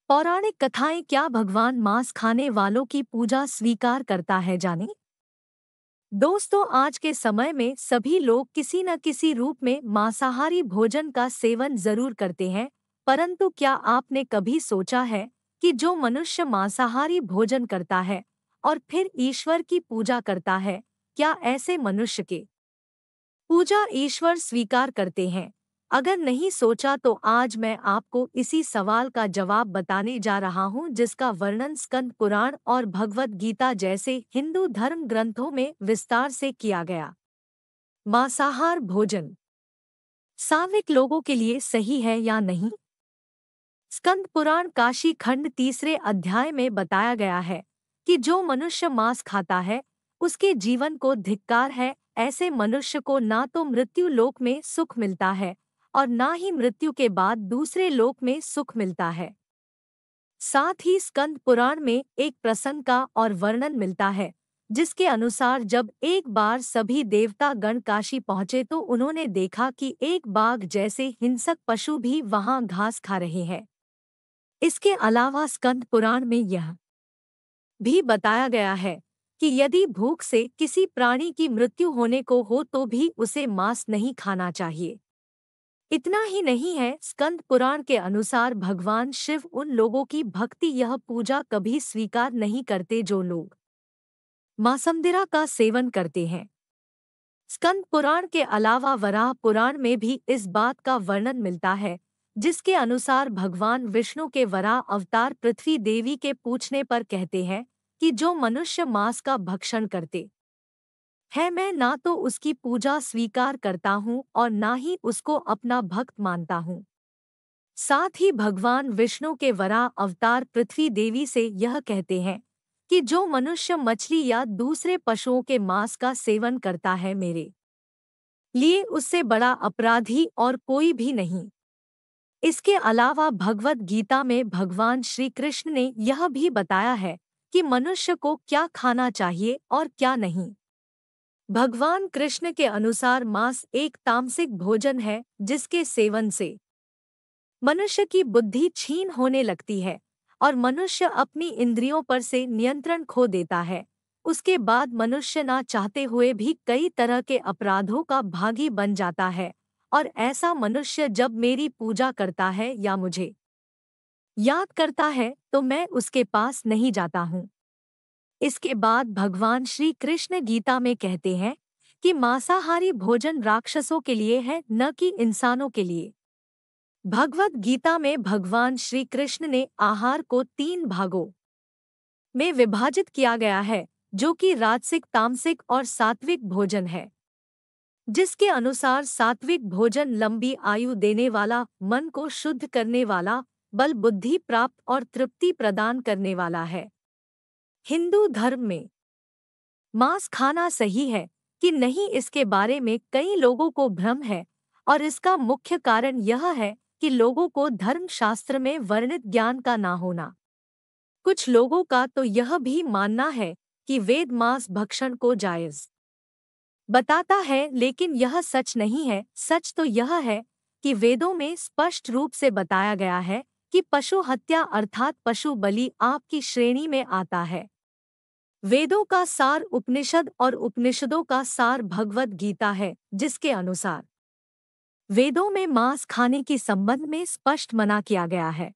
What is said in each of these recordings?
पौराणिक कथाएं क्या भगवान मांस खाने वालों की पूजा स्वीकार करता है, जाने। दोस्तों, आज के समय में सभी लोग किसी न किसी रूप में मांसाहारी भोजन का सेवन जरूर करते हैं। परंतु क्या आपने कभी सोचा है कि जो मनुष्य मांसाहारी भोजन करता है और फिर ईश्वर की पूजा करता है, क्या ऐसे मनुष्य के पूजा ईश्वर स्वीकार करते हैं? अगर नहीं सोचा तो आज मैं आपको इसी सवाल का जवाब बताने जा रहा हूं, जिसका वर्णन स्कंद पुराण और भगवत गीता जैसे हिंदू धर्म ग्रंथों में विस्तार से किया गया। मांसाहार भोजन सात्विक लोगों के लिए सही है या नहीं? स्कंद पुराण काशी खंड तीसरे अध्याय में बताया गया है कि जो मनुष्य मांस खाता है उसके जीवन को धिक्कार है। ऐसे मनुष्य को ना तो मृत्यु लोक में सुख मिलता है और ना ही मृत्यु के बाद दूसरे लोक में सुख मिलता है। साथ ही स्कंद पुराण में एक प्रसंग का और वर्णन मिलता है, जिसके अनुसार जब एक बार सभी देवता गण काशी पहुंचे तो उन्होंने देखा कि एक बाघ जैसे हिंसक पशु भी वहां घास खा रहे हैं। इसके अलावा स्कंद पुराण में यह भी बताया गया है कि यदि भूख से किसी प्राणी की मृत्यु होने को हो तो भी उसे मांस नहीं खाना चाहिए। इतना ही नहीं है, स्कंद पुराण के अनुसार भगवान शिव उन लोगों की भक्ति यह पूजा कभी स्वीकार नहीं करते जो लोग मांसमदिरा का सेवन करते हैं। स्कंद पुराण के अलावा वराह पुराण में भी इस बात का वर्णन मिलता है, जिसके अनुसार भगवान विष्णु के वराह अवतार पृथ्वी देवी के पूछने पर कहते हैं कि जो मनुष्य मांस का भक्षण करते हैं, मैं ना तो उसकी पूजा स्वीकार करता हूँ और ना ही उसको अपना भक्त मानता हूँ। साथ ही भगवान विष्णु के वराह अवतार पृथ्वी देवी से यह कहते हैं कि जो मनुष्य मछली या दूसरे पशुओं के मांस का सेवन करता है, मेरे लिए उससे बड़ा अपराधी और कोई भी नहीं। इसके अलावा भगवत गीता में भगवान श्री कृष्ण ने यह भी बताया है कि मनुष्य को क्या खाना चाहिए और क्या नहीं। भगवान कृष्ण के अनुसार मांस एक तामसिक भोजन है, जिसके सेवन से मनुष्य की बुद्धि क्षीण होने लगती है और मनुष्य अपनी इंद्रियों पर से नियंत्रण खो देता है। उसके बाद मनुष्य ना चाहते हुए भी कई तरह के अपराधों का भागी बन जाता है। और ऐसा मनुष्य जब मेरी पूजा करता है या मुझे याद करता है तो मैं उसके पास नहीं जाता हूँ। इसके बाद भगवान श्री कृष्ण गीता में कहते हैं कि मांसाहारी भोजन राक्षसों के लिए है, न कि इंसानों के लिए। भगवत गीता में भगवान श्री कृष्ण ने आहार को 3 भागों में विभाजित किया गया है, जो कि राजसिक, तामसिक और सात्विक भोजन है। जिसके अनुसार सात्विक भोजन लंबी आयु देने वाला, मन को शुद्ध करने वाला, बल बुद्धि प्राप्त और तृप्ति प्रदान करने वाला है। हिंदू धर्म में मांस खाना सही है कि नहीं, इसके बारे में कई लोगों को भ्रम है और इसका मुख्य कारण यह है कि लोगों को धर्मशास्त्र में वर्णित ज्ञान का ना होना। कुछ लोगों का तो यह भी मानना है कि वेद मांस भक्षण को जायज बताता है, लेकिन यह सच नहीं है। सच तो यह है कि वेदों में स्पष्ट रूप से बताया गया है कि पशु हत्या अर्थात पशु बलि आपकी श्रेणी में आता है। वेदों का सार उपनिषद और उपनिषदों का सार भगवत गीता है, जिसके अनुसार वेदों में मांस खाने की संबंध में स्पष्ट मना किया गया है।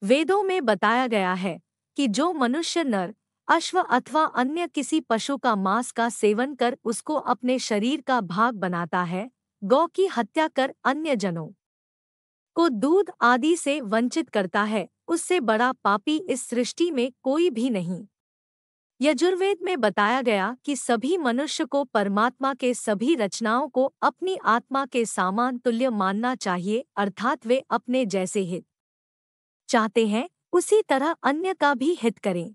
वेदों में बताया गया है कि जो मनुष्य नर, अश्व अथवा अन्य किसी पशु का मांस का सेवन कर उसको अपने शरीर का भाग बनाता है, गौ की हत्या कर अन्य जनों को दूध आदि से वंचित करता है, उससे बड़ा पापी इस सृष्टि में कोई भी नहीं। यजुर्वेद में बताया गया कि सभी मनुष्य को परमात्मा के सभी रचनाओं को अपनी आत्मा के समान तुल्य मानना चाहिए, अर्थात वे अपने जैसे हित चाहते हैं उसी तरह अन्य का भी हित करें।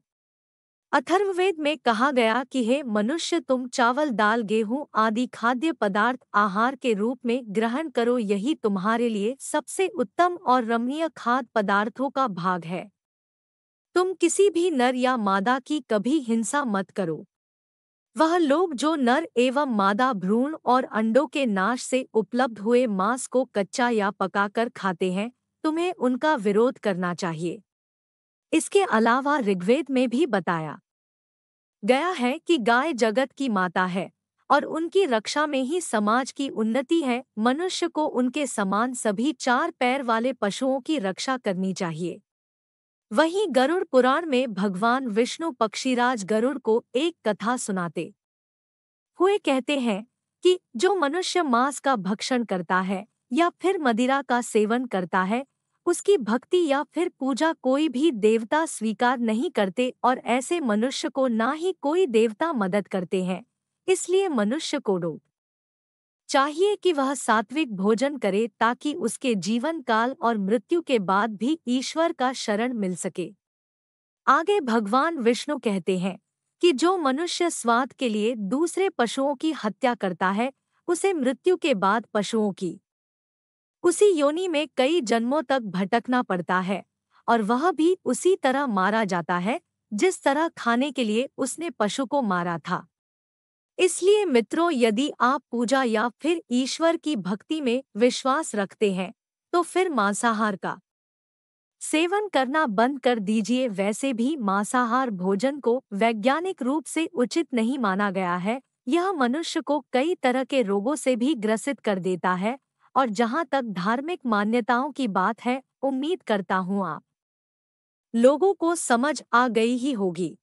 अथर्ववेद में कहा गया कि हे मनुष्य, तुम चावल, दाल, गेहूं आदि खाद्य पदार्थ आहार के रूप में ग्रहण करो, यही तुम्हारे लिए सबसे उत्तम और रमणीय खाद्य पदार्थों का भाग है। तुम किसी भी नर या मादा की कभी हिंसा मत करो। वह लोग जो नर एवं मादा भ्रूण और अंडों के नाश से उपलब्ध हुए मांस को कच्चा या पकाकर खाते हैं, तुम्हें उनका विरोध करना चाहिए। इसके अलावा ऋग्वेद में भी बताया गया है कि गाय जगत की माता है और उनकी रक्षा में ही समाज की उन्नति है। मनुष्य को उनके समान सभी चार पैर वाले पशुओं की रक्षा करनी चाहिए। वहीं गरुड़ पुराण में भगवान विष्णु पक्षीराज गरुड़ को एक कथा सुनाते हुए कहते हैं कि जो मनुष्य मांस का भक्षण करता है या फिर मदिरा का सेवन करता है, उसकी भक्ति या फिर पूजा कोई भी देवता स्वीकार नहीं करते और ऐसे मनुष्य को ना ही कोई देवता मदद करते हैं। इसलिए मनुष्य को रोज चाहिए कि वह सात्विक भोजन करे ताकि उसके जीवन काल और मृत्यु के बाद भी ईश्वर का शरण मिल सके। आगे भगवान विष्णु कहते हैं कि जो मनुष्य स्वाद के लिए दूसरे पशुओं की हत्या करता है, उसे मृत्यु के बाद पशुओं की उसी योनि में कई जन्मों तक भटकना पड़ता है और वह भी उसी तरह मारा जाता है जिस तरह खाने के लिए उसने पशु को मारा था। इसलिए मित्रों, यदि आप पूजा या फिर ईश्वर की भक्ति में विश्वास रखते हैं तो फिर मांसाहार का सेवन करना बंद कर दीजिए। वैसे भी मांसाहार भोजन को वैज्ञानिक रूप से उचित नहीं माना गया है। यह मनुष्य को कई तरह के रोगों से भी ग्रसित कर देता है। और जहां तक धार्मिक मान्यताओं की बात है, उम्मीद करता हूं आप लोगों को समझ आ गई ही होगी।